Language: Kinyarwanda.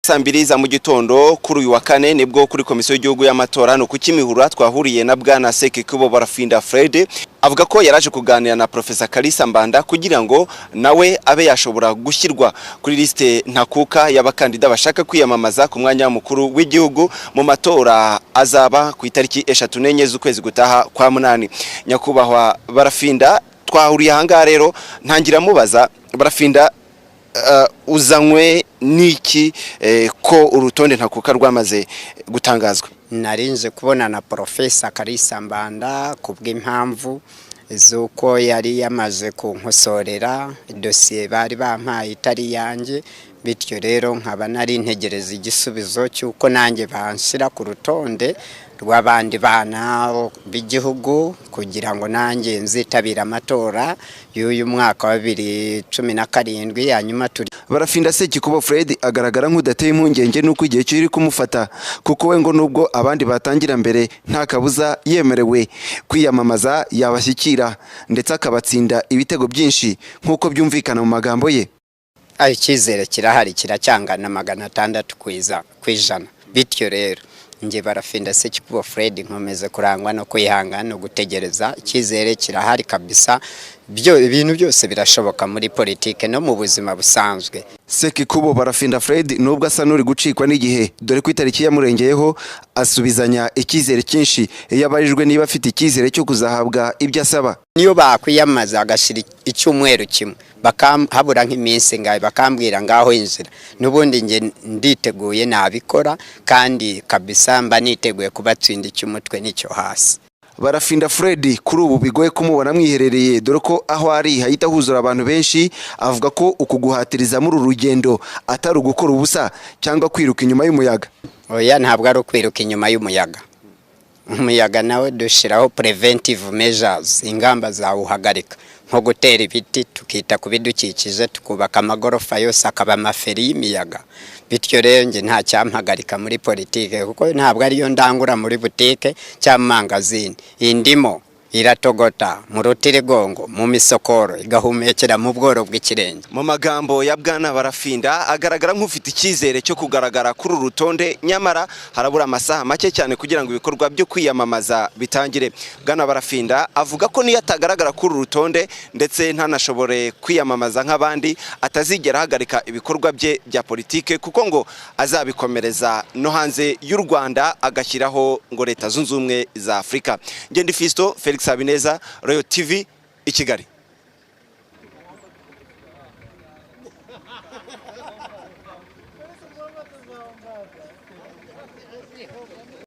Sambiri za mu gitondo kuri uyu wa kane nibwo kuri komisiyo y'igihugu y'amatora no ku Kimihurura twahuriye na bwana Sekikubo Barafinda Fred avuga ko yaraje kuganira na Professor Kalisa Mbanda kugira ngo nawe abe yashobora gushyirwa kuri liste ntakuka y'abakandida bashaka kwiyamamaza ku mwanya mukuru w'igihugu mu matora azaba ku itariki 3 z'ukwezi gutaha kwa munani. Nyakubahwa Barafinda twahuriye hanga rero ntangira mubaza Barafinda uzanywe niki ko urutonde ntakuka rwamaze gutangazwa. Narinze kubona na Professor Kalisa Mbanda kubw'impamvu zuko yari yamaze kunkosorera dosiye bari bampaye itari yanjye, bityo rero nkaba nari ntegereza igisubizo cyuko nanjye banshyira ku rutonde rw'abandi bana b'igihugu kugira ngo nanjye nzitabira amatora y'uyu mwaka wa 2017 hanyuma turi. Barafinda Sekikubo Fred agaragara nk'udateye impungenge nuko igihe kiri kumufata kuko we ngo nubwo abandi batangira mbere nta kabuza yemerewe kwiyamamaza yabashyikira ndetse akabatsinda ibitego byinshi nk'uko byumvikana mu magambo ye. Icyizere kirahari kiracyangana 600 kwijana, bityo rero nje Barafinda Sekikubo Fred nkomeze kurangwa no kwihangana no gutegereza. Icyizere kirahari kabisa, ibintu byose birashoboka muri politike no mu buzima busanzwe. Sekikubo Barafinda Fred nubwo asa nuri gucikwa n'igihe dore ku itariki yamurengeyeho asubizanya icyizere cyinshi yabarijwe niba afite icyizere cyo kuzahabwa ibyo asaba. Niyo bakwiyamaza agashira icyumweru kimwe habura nk'iminsi ngaye bakambwira ngaho inzira, nubundi nje nditeguye nabikora kandi kabisa mba niteguye kubatsinda icyumutwe n'icyo hasi. Barafinda Fred kuri ubu bigoye kumubona mwiherereye dore ko aho ari hahita huzura abantu benshi. Avuga ko ukuguhatiriza muri urugendo atari ugukora ubusa cyangwa kwiruka inyuma y'umuyaga. Oya, ntabwo ari kwiruka inyuma y'umuyaga. Umuyaga nawe dushiraho preventive measures, ingamba zawuhagarika nko gutera ibiti, tukita ku bidukikije, tukubaka amagorofa yose akaba amaferi y'imiyaga. Bityo rero nje nta cyampagarika muri politike kuko ntabwo ariyo ndangura muri butike cyangwa mangazini. Indimo iratogota mu rutirigongo mu misokoro igahumekera mu bworo bw'ikirenge. Mu magambo ya bwana Barafinda agaragara nk'ufite icyizere cyo kugaragara kuri urutonde, nyamara harabura amasaha make cyane kugira ngo ibikorwa byo kwiyamamaza bitangire. Bwana Barafinda avuga ko niyo atagaragara kuri urutonde ndetse ntanashobore kwiyamamaza nk'abandi atazigera hagarika ibikorwa bye bya politike kuko ngo azabikomereza no hanze y'u Rwanda agashyiraho ngo Leta Zunze Ubumwe za Afrika. Ngendi Fisto Sabineza, Royal TV, i Kigali.